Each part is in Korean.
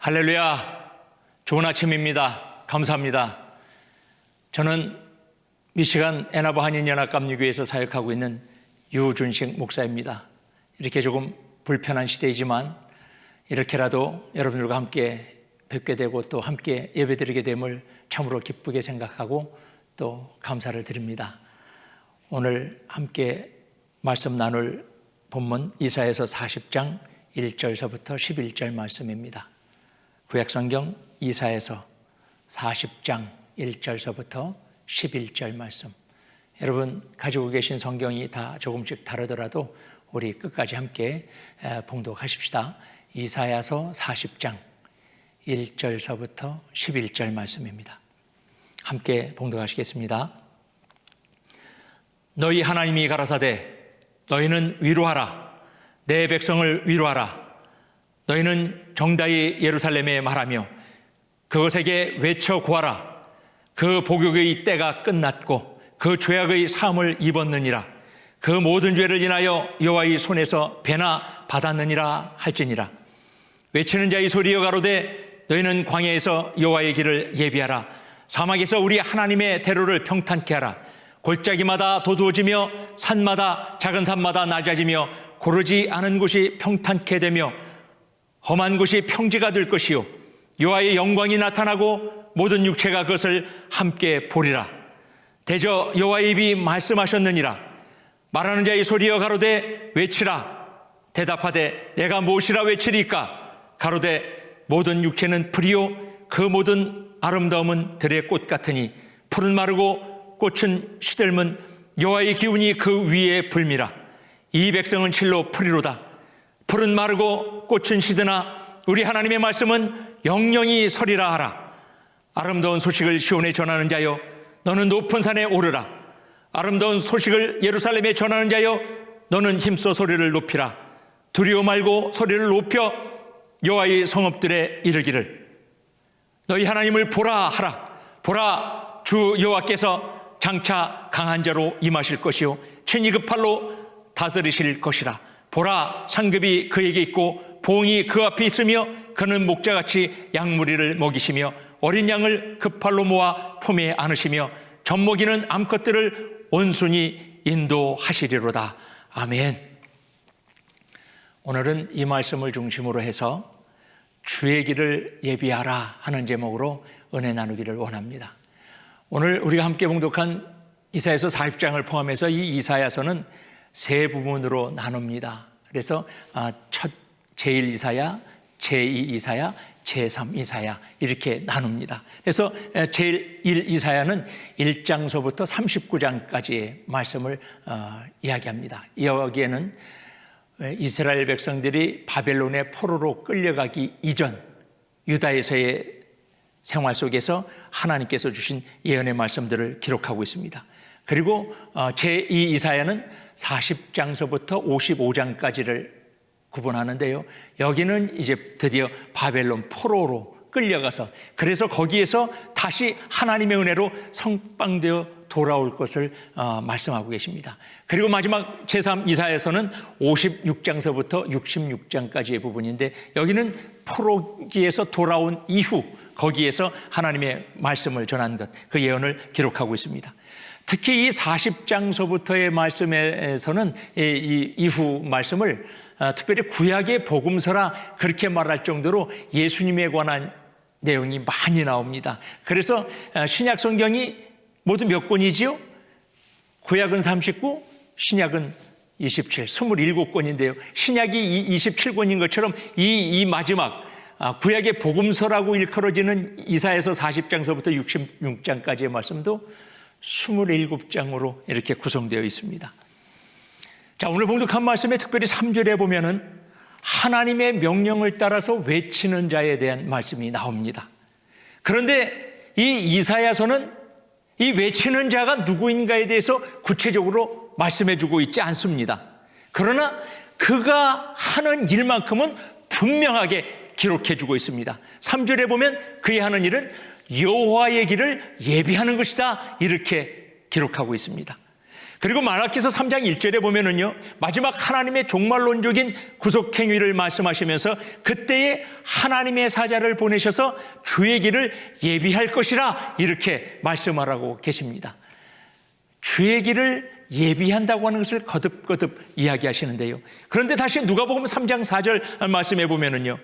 할렐루야, 좋은 아침입니다. 감사합니다. 저는 미시간 애나바 한인연합감리교회에서 사역하고 있는 유준식 목사입니다. 이렇게 조금 불편한 시대이지만 이렇게라도 여러분들과 함께 뵙게 되고 또 함께 예배드리게 됨을 참으로 기쁘게 생각하고 또 감사를 드립니다. 오늘 함께 말씀 나눌 본문 이사야서 40장 1절서부터 11절 말씀입니다. 구약성경 이사야서 40장 1절서부터 11절 말씀. 여러분 가지고 계신 성경이 다 조금씩 다르더라도 우리 끝까지 함께 봉독하십시다. 이사야서 40장 1절서부터 11절 말씀입니다. 함께 봉독하시겠습니다. 너희 하나님이 가라사대 너희는 위로하라. 내 백성을 위로하라. 너희는 정다이 예루살렘에 말하며 그것에게 외쳐 구하라. 그 복역의 때가 끝났고 그 죄악의 사함을 입었느니라. 그 모든 죄를 인하여 여호와의 손에서 배나 받았느니라 할지니라. 외치는 자의 소리여 가로되 너희는 광야에서 여호와의 길을 예비하라. 사막에서 우리 하나님의 대로를 평탄케 하라. 골짜기마다 도두어지며 산마다 작은 산마다 낮아지며 고르지 않은 곳이 평탄케 되며 험한 곳이 평지가 될 것이요 여호와의 영광이 나타나고 모든 육체가 그것을 함께 보리라. 대저 여호와의 입이 말씀하셨느니라. 말하는 자의 소리여 가로되 외치라. 대답하되 내가 무엇이라 외치리까. 가로되 모든 육체는 풀이요 그 모든 아름다움은 들의 꽃 같으니 풀은 마르고 꽃은 시들면 여호와의 기운이 그 위에 불미라. 이 백성은 실로 풀이로다. 풀은 마르고 꽃은 시드나 우리 하나님의 말씀은 영영이 서리라 하라. 아름다운 소식을 시온에 전하는 자여 너는 높은 산에 오르라. 아름다운 소식을 예루살렘에 전하는 자여 너는 힘써 소리를 높이라. 두려워 말고 소리를 높여 여호와의 성읍들에 이르기를 너희 하나님을 보라 하라. 보라, 주 여호와께서 장차 강한 자로 임하실 것이요 친히 그 팔로 다스리실 것이라. 보라, 상급이 그에게 있고 보응이 그 앞에 있으며 그는 목자같이 양무리를 먹이시며 어린 양을 그 팔로 모아 품에 안으시며 젖먹이는 암컷들을 온순히 인도하시리로다. 아멘. 오늘은 이 말씀을 중심으로 해서 주의 길을 예비하라 하는 제목으로 은혜 나누기를 원합니다. 오늘 우리가 함께 봉독한 이사야서 40장을 포함해서 이 이사야서는 세 부분으로 나눕니다. 그래서 첫 제1 이사야, 제2 이사야, 제3 이사야 이렇게 나눕니다. 그래서 제1 이사야는 1장서부터 39장까지의 말씀을 이야기합니다. 여기에는 이스라엘 백성들이 바벨론의 포로로 끌려가기 이전 유다에서의 생활 속에서 하나님께서 주신 예언의 말씀들을 기록하고 있습니다. 그리고 제2 이사야는 40장서부터 55장까지를 구분하는데요. 여기는 이제 드디어 바벨론 포로로 끌려가서 그래서 거기에서 다시 하나님의 은혜로 성방되어 돌아올 것을 말씀하고 계십니다. 그리고 마지막 제3 이사야서는 56장서부터 66장까지의 부분인데 여기는 포로기에서 돌아온 이후 거기에서 하나님의 말씀을 전한 것, 그 예언을 기록하고 있습니다. 특히 이 40장서부터의 말씀에서는 이 이후 말씀을 특별히 구약의 복음서라 그렇게 말할 정도로 예수님에 관한 내용이 많이 나옵니다. 그래서 신약 성경이 모두 몇 권이지요? 구약은 39, 신약은 27, 27권인데요. 신약이 27권인 것처럼 이 마지막 구약의 복음서라고 일컬어지는 이사야서 40장서부터 66장까지의 말씀도 27장으로 이렇게 구성되어 있습니다. 자, 오늘 봉독한 말씀에 특별히 3절에 보면은 하나님의 명령을 따라서 외치는 자에 대한 말씀이 나옵니다. 그런데 이 이사야서는 이 외치는 자가 누구인가에 대해서 구체적으로 말씀해 주고 있지 않습니다. 그러나 그가 하는 일만큼은 분명하게 기록해 주고 있습니다. 3절에 보면 그의 하는 일은 여호와의 길을 예비하는 것이다, 이렇게 기록하고 있습니다. 그리고 말라기서 3장 1절에 보면은요, 마지막 하나님의 종말론적인 구속 행위를 말씀하시면서 그때에 하나님의 사자를 보내셔서 주의 길을 예비할 것이라, 이렇게 말씀하라고 계십니다. 주의 길을 예비한다고 하는 것을 거듭거듭 이야기하시는데요. 그런데 다시 누가복음 3장 4절 말씀해 보면은요,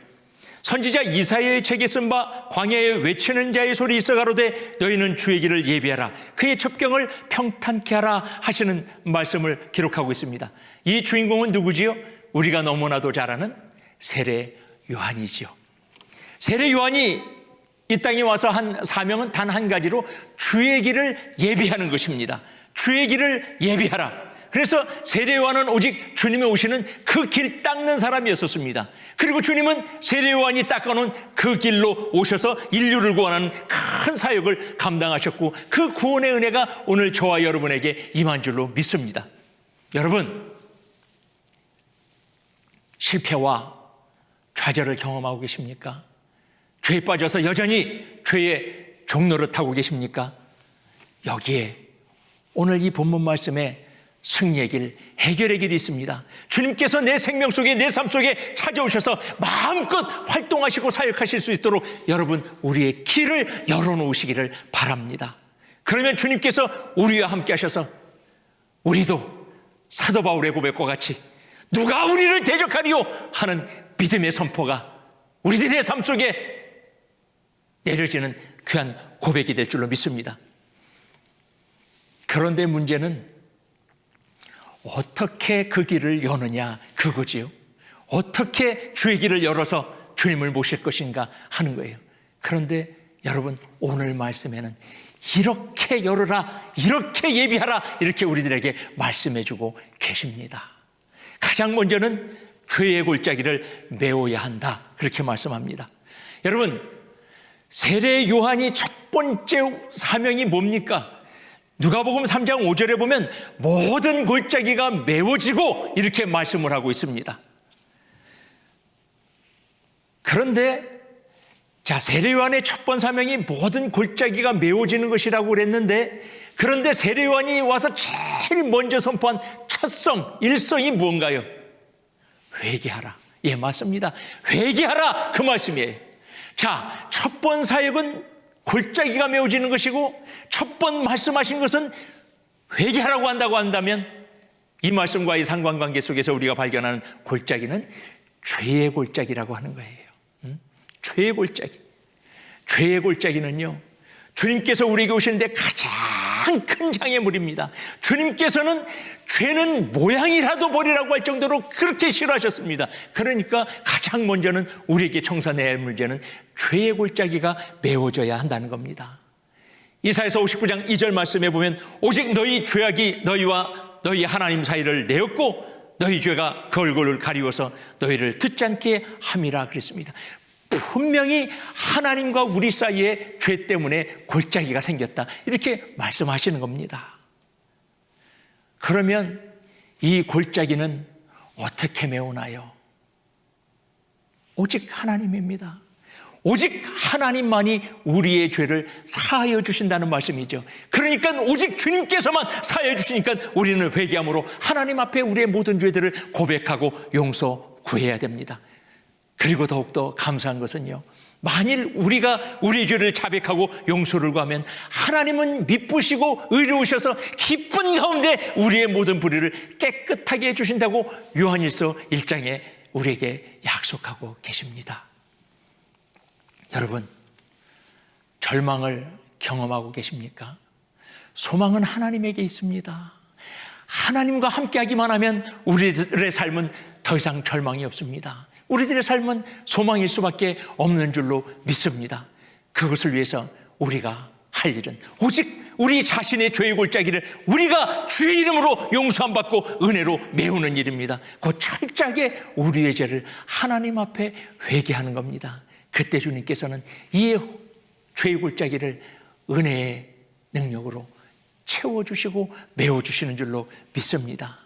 선지자 이사야의 책에 쓴 바 광야에 외치는 자의 소리 있어 가로되 너희는 주의 길을 예비하라, 그의 첩경을 평탄케 하라 하시는 말씀을 기록하고 있습니다. 이 주인공은 누구지요? 우리가 너무나도 잘 아는 세례 요한이지요. 세례 요한이 이 땅에 와서 한 사명은 단 한 가지로 주의 길을 예비하는 것입니다. 주의 길을 예비하라. 그래서 세례 요한은 오직 주님이 오시는 그 길 닦는 사람이었었습니다. 그리고 주님은 세례 요한이 닦아놓은 그 길로 오셔서 인류를 구원하는 큰 사역을 감당하셨고 그 구원의 은혜가 오늘 저와 여러분에게 임한 줄로 믿습니다. 여러분, 실패와 좌절을 경험하고 계십니까? 죄에 빠져서 여전히 죄의 종노릇하고 계십니까? 여기에 오늘 이 본문 말씀에 승리의 길, 해결의 길이 있습니다. 주님께서 내 생명 속에, 내 삶 속에 찾아오셔서 마음껏 활동하시고 사역하실 수 있도록 여러분, 우리의 길을 열어놓으시기를 바랍니다. 그러면 주님께서 우리와 함께 하셔서 우리도 사도 바울의 고백과 같이 누가 우리를 대적하리요 하는 믿음의 선포가 우리들의 삶 속에 내려지는 귀한 고백이 될 줄로 믿습니다. 그런데 문제는 어떻게 그 길을 여느냐, 그거지요. 어떻게 주의 길을 열어서 주님을 모실 것인가 하는 거예요. 그런데 여러분, 오늘 말씀에는 이렇게 열어라, 이렇게 예비하라, 이렇게 우리들에게 말씀해주고 계십니다. 가장 먼저는 죄의 골짜기를 메워야 한다, 그렇게 말씀합니다. 여러분, 세례 요한이 첫 번째 사명이 뭡니까? 누가복음 3장 5절에 보면 모든 골짜기가 메워지고 이렇게 말씀을 하고 있습니다. 그런데 세례 요한의 첫 번 사명이 모든 골짜기가 메워지는 것이라고 그랬는데, 그런데 세례 요한이 와서 제일 먼저 선포한 첫성, 일성이 무언가요? 회개하라. 예, 맞습니다. 회개하라, 그 말씀이에요. 자, 첫 번 사역은 골짜기가 메워지는 것이고 첫 번 말씀하신 것은 회개하라고 한다고 한다면 이 말씀과의 상관관계 속에서 우리가 발견하는 골짜기는 죄의 골짜기라고 하는 거예요. 죄의 골짜기. 죄의 골짜기는요, 주님께서 우리에게 오시는데 가장 큰 장애물입니다. 주님께서는 죄는 모양이라도 버리라고 할 정도로 그렇게 싫어하셨습니다. 그러니까 가장 먼저는 우리에게 청산해야 할 문제는 죄의 골짜기가 메워져야 한다는 겁니다. 이사야서 59장 2절 말씀에 보면 오직 너희 죄악이 너희와 너희 하나님 사이를 내었고 너희 죄가 그 얼굴을 가리워서 너희를 듣지 않게 함이라 그랬습니다. 분명히 하나님과 우리 사이에 죄 때문에 골짜기가 생겼다, 이렇게 말씀하시는 겁니다. 그러면 이 골짜기는 어떻게 메우나요? 오직 하나님입니다. 오직 하나님만이 우리의 죄를 사하여 주신다는 말씀이죠. 그러니까 오직 주님께서만 사하여 주시니까 우리는 회개함으로 하나님 앞에 우리의 모든 죄들을 고백하고 용서 구해야 됩니다. 그리고 더욱더 감사한 것은요, 만일 우리가 우리의 죄를 자백하고 용서를 구하면 하나님은 미쁘시고 의로우셔서 기쁜 가운데 우리의 모든 불의를 깨끗하게 해주신다고 요한일서 1장에 우리에게 약속하고 계십니다. 여러분, 절망을 경험하고 계십니까? 소망은 하나님에게 있습니다. 하나님과 함께하기만 하면 우리들의 삶은 더 이상 절망이 없습니다. 우리들의 삶은 소망일 수밖에 없는 줄로 믿습니다. 그것을 위해서 우리가 할 일은 오직 우리 자신의 죄의 골짜기를 우리가 주의 이름으로 용서함 받고 은혜로 메우는 일입니다. 그 철저하게 우리의 죄를 하나님 앞에 회개하는 겁니다. 그때 주님께서는 이 죄의 골짜기를 은혜의 능력으로 채워주시고 메워주시는 줄로 믿습니다.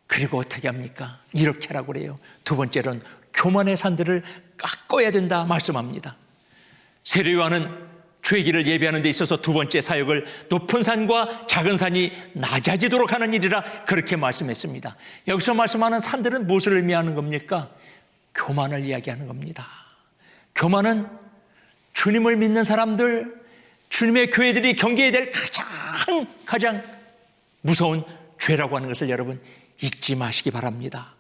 그리고 어떻게 합니까? 이렇게 하라고 그래요. 두 번째로는 교만의 산들을 깎아야 된다 말씀합니다. 세례 요한은 죄기를 예배하는 데 있어서 두 번째 사역을 높은 산과 작은 산이 낮아지도록 하는 일이라 그렇게 말씀했습니다. 여기서 말씀하는 산들은 무엇을 의미하는 겁니까? 교만을 이야기하는 겁니다. 교만은 주님을 믿는 사람들, 주님의 교회들이 경계해야 될 가장 무서운 죄라고 하는 것을 여러분 잊지 마시기 바랍니다.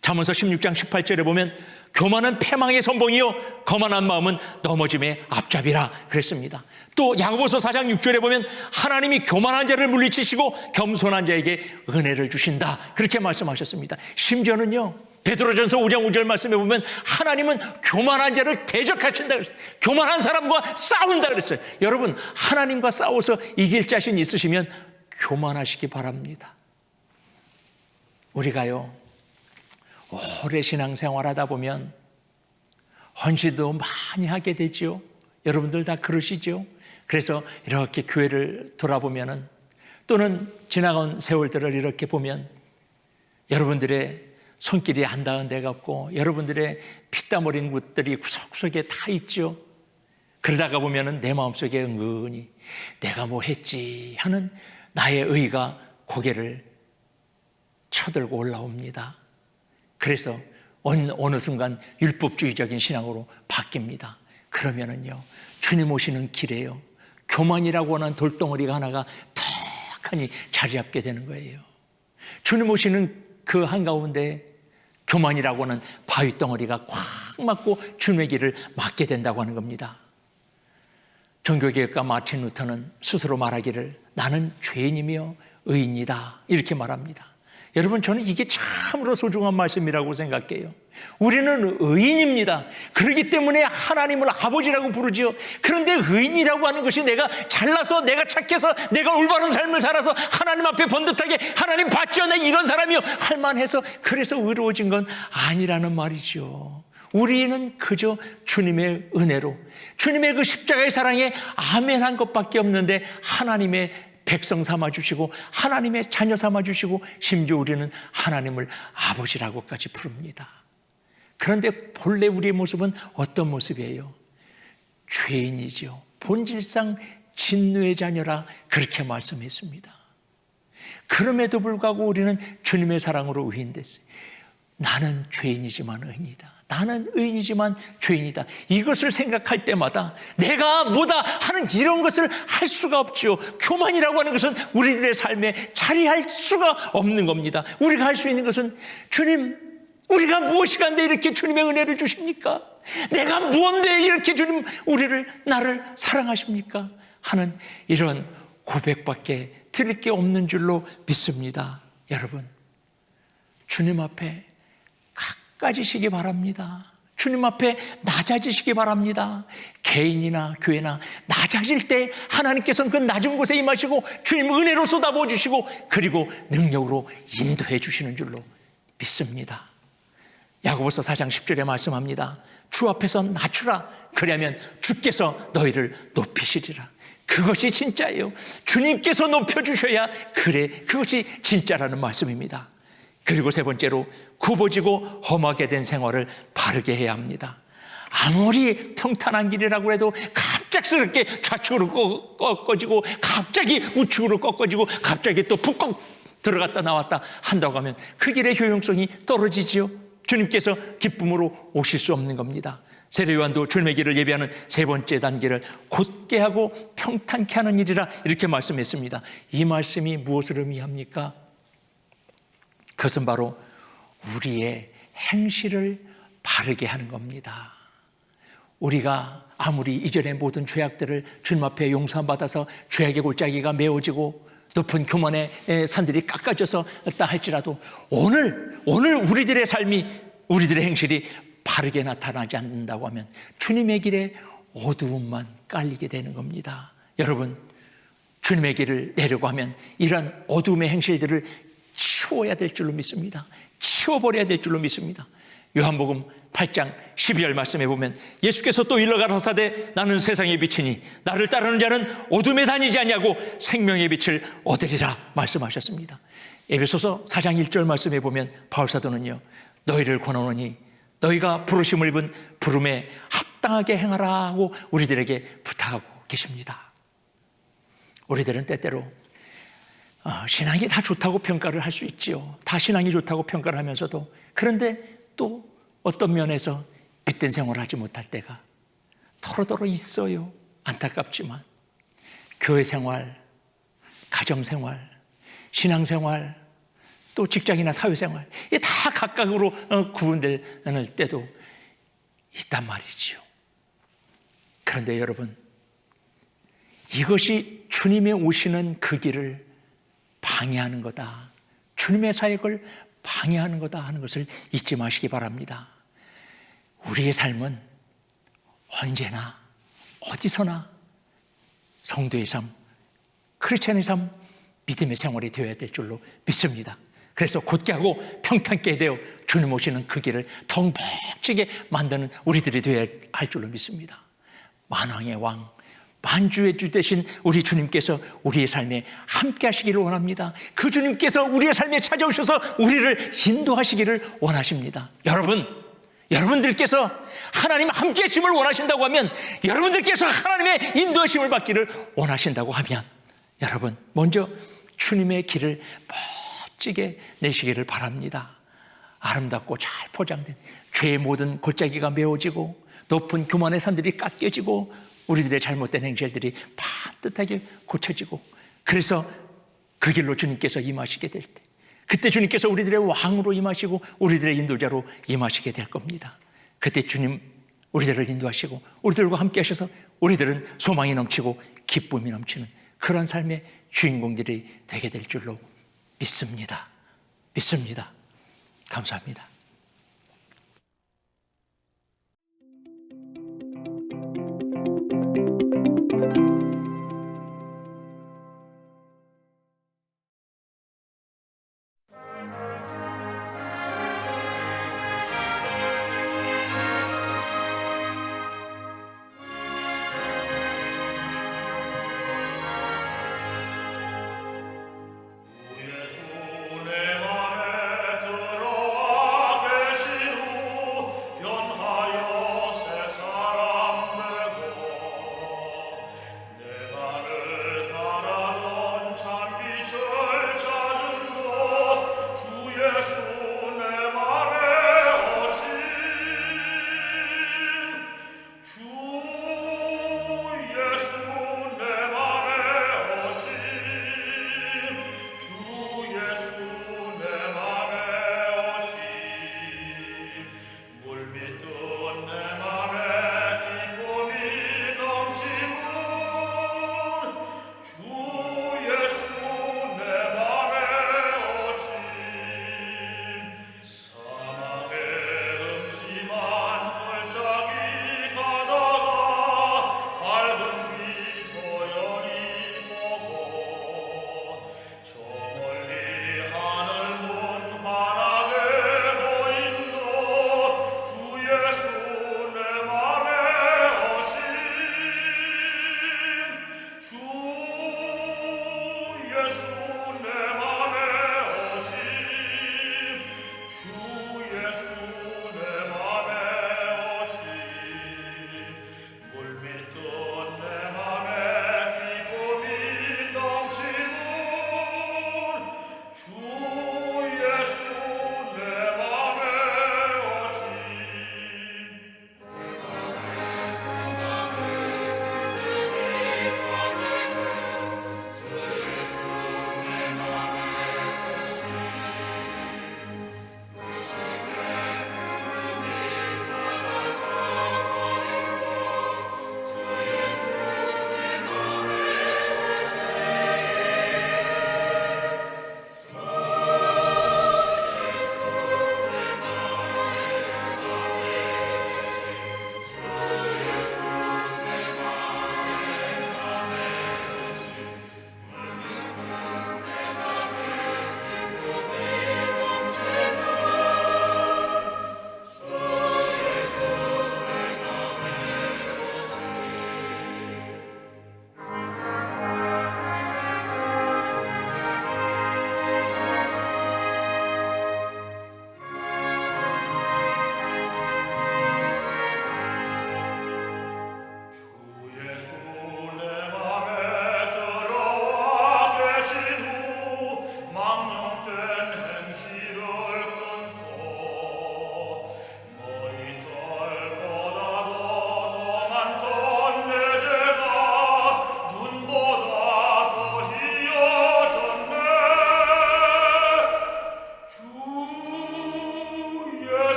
잠언서 16장 18절에 보면 교만은 패망의 선봉이요 거만한 마음은 넘어짐의 앞잡이라 그랬습니다. 또 야고보서 4장 6절에 보면 하나님이 교만한 자를 물리치시고 겸손한 자에게 은혜를 주신다 그렇게 말씀하셨습니다. 심지어는요 베드로전서 5장 5절 말씀에 보면 하나님은 교만한 자를 대적하신다 그랬어요. 교만한 사람과 싸운다 그랬어요. 여러분, 하나님과 싸워서 이길 자신 있으시면 교만하시기 바랍니다. 우리가요 오래 신앙생활하다 보면 헌신도 많이 하게 되죠. 여러분들 다 그러시죠. 그래서 이렇게 교회를 돌아보면은 또는 지나간 세월들을 이렇게 보면 여러분들의 손길이 안 닿은 데가 없고 여러분들의 피땀 어린 곳들이 구석구석에 다 있죠. 그러다가 보면은 내 마음속에 은근히 내가 뭐 했지 하는 나의 의가 고개를 쳐들고 올라옵니다. 그래서 어느 순간 율법주의적인 신앙으로 바뀝니다. 그러면은요 주님 오시는 길에요 교만이라고 하는 돌덩어리가 하나가 턱하니 자리 잡게 되는 거예요. 주님 오시는 그 한가운데 교만이라고 하는 바위덩어리가 꽉 막고 주님의 길을 막게 된다고 하는 겁니다. 종교개혁가 마틴 루터는 스스로 말하기를 나는 죄인이며 의인이다 이렇게 말합니다. 여러분, 저는 이게 참으로 소중한 말씀이라고 생각해요. 우리는 의인입니다. 그렇기 때문에 하나님을 아버지라고 부르지요. 그런데 의인이라고 하는 것이 내가 잘나서 내가 착해서 내가 올바른 삶을 살아서 하나님 앞에 번듯하게 하나님 봤죠 나 이런 사람이요 할만해서 그래서 의로워진 건 아니라는 말이죠. 우리는 그저 주님의 은혜로 주님의 그 십자가의 사랑에 아멘한 것밖에 없는데 하나님의 백성 삼아주시고 하나님의 자녀 삼아주시고 심지어 우리는 하나님을 아버지라고까지 부릅니다. 그런데 본래 우리의 모습은 어떤 모습이에요? 죄인이죠. 본질상 진노의 자녀라 그렇게 말씀했습니다. 그럼에도 불구하고 우리는 주님의 사랑으로 의인됐어요. 나는 죄인이지만 의인이다. 나는 의인이지만 죄인이다. 이것을 생각할 때마다 내가 뭐다 하는 이런 것을 할 수가 없죠. 교만이라고 하는 것은 우리들의 삶에 자리할 수가 없는 겁니다. 우리가 할 수 있는 것은 주님, 우리가 무엇이간데 이렇게 주님의 은혜를 주십니까? 내가 무언데 이렇게 주님 나를 사랑하십니까? 하는 이런 고백밖에 드릴 게 없는 줄로 믿습니다. 여러분, 주님 앞에 가지시기 바랍니다. 주님 앞에 낮아지시기 바랍니다. 개인이나 교회나 낮아질 때 하나님께서는 그 낮은 곳에 임하시고 주님 은혜로 쏟아부어 주시고 그리고 능력으로 인도해 주시는 줄로 믿습니다. 야고보서 4장 10절에 말씀합니다. 주 앞에서 낮추라. 그러면 주께서 너희를 높이시리라. 그것이 진짜예요. 주님께서 높여주셔야 그래 그것이 진짜라는 말씀입니다. 그리고 세 번째로 굽어지고 험하게 된 생활을 바르게 해야 합니다. 아무리 평탄한 길이라고 해도 갑작스럽게 좌측으로 꺾어지고 갑자기 우측으로 꺾어지고 갑자기 또 푹 들어갔다 나왔다 한다고 하면 그 길의 효용성이 떨어지지요. 주님께서 기쁨으로 오실 수 없는 겁니다. 세례요한도 주님의 길을 예비하는 세 번째 단계를 곧게 하고 평탄케 하는 일이라 이렇게 말씀했습니다. 이 말씀이 무엇을 의미합니까? 그것은 바로 우리의 행실을 바르게 하는 겁니다. 우리가 아무리 이전의 모든 죄악들을 주님 앞에 용서받아서 죄악의 골짜기가 메워지고 높은 교만의 산들이 깎아져서 있다 할지라도 오늘 우리들의 삶이, 우리들의 행실이 바르게 나타나지 않는다고 하면 주님의 길에 어두움만 깔리게 되는 겁니다. 여러분, 주님의 길을 내려고 하면 이러한 어두움의 행실들을 치워야 될 줄로 믿습니다. 치워버려야 될 줄로 믿습니다. 요한복음 8장 12절 말씀해 보면 예수께서 또 일러 가라사대 나는 세상의 빛이니 나를 따르는 자는 어둠에 다니지 아니하고 생명의 빛을 얻으리라 말씀하셨습니다. 에베소서 4장 1절 말씀해 보면 바울사도는요, 너희를 권하노니 너희가 부르심을 입은 부름에 합당하게 행하라고 우리들에게 부탁하고 계십니다. 우리들은 때때로 신앙이 다 좋다고 평가를 할 수 있지요. 다 신앙이 좋다고 평가를 하면서도, 그런데 또 어떤 면에서 빛된 생활을 하지 못할 때가 더러더러 있어요. 안타깝지만 교회 생활, 가정 생활, 신앙 생활, 또 직장이나 사회 생활, 이게 다 각각으로 구분될 때도 있단 말이지요. 그런데 여러분, 이것이 주님의 오시는 그 길을 방해하는 거다, 주님의 사역을 방해하는 거다 하는 것을 잊지 마시기 바랍니다. 우리의 삶은 언제나 어디서나 성도의 삶, 크리스찬의 삶, 믿음의 생활이 되어야 될 줄로 믿습니다. 그래서 곧게 하고 평탄케 되어 주님 오시는 그 길을 더욱 멋지게 만드는 우리들이 되어야 할 줄로 믿습니다. 만왕의 왕, 만주의 주 되신 우리 주님께서 우리의 삶에 함께 하시기를 원합니다. 그 주님께서 우리의 삶에 찾아오셔서 우리를 인도하시기를 원하십니다. 여러분들께서 하나님 함께 하심을 원하신다고 하면, 여러분들께서 하나님의 인도하심을 받기를 원하신다고 하면, 여러분 먼저 주님의 길을 멋지게 내시기를 바랍니다. 아름답고 잘 포장된 죄의 모든 골짜기가 메워지고 높은 교만의 산들이 깎여지고 우리들의 잘못된 행실들이 반듯하게 고쳐지고, 그래서 그 길로 주님께서 임하시게 될 때, 그때 주님께서 우리들의 왕으로 임하시고 우리들의 인도자로 임하시게 될 겁니다. 그때 주님 우리들을 인도하시고 우리들과 함께 하셔서 우리들은 소망이 넘치고 기쁨이 넘치는 그런 삶의 주인공들이 되게 될 줄로 믿습니다. 감사합니다.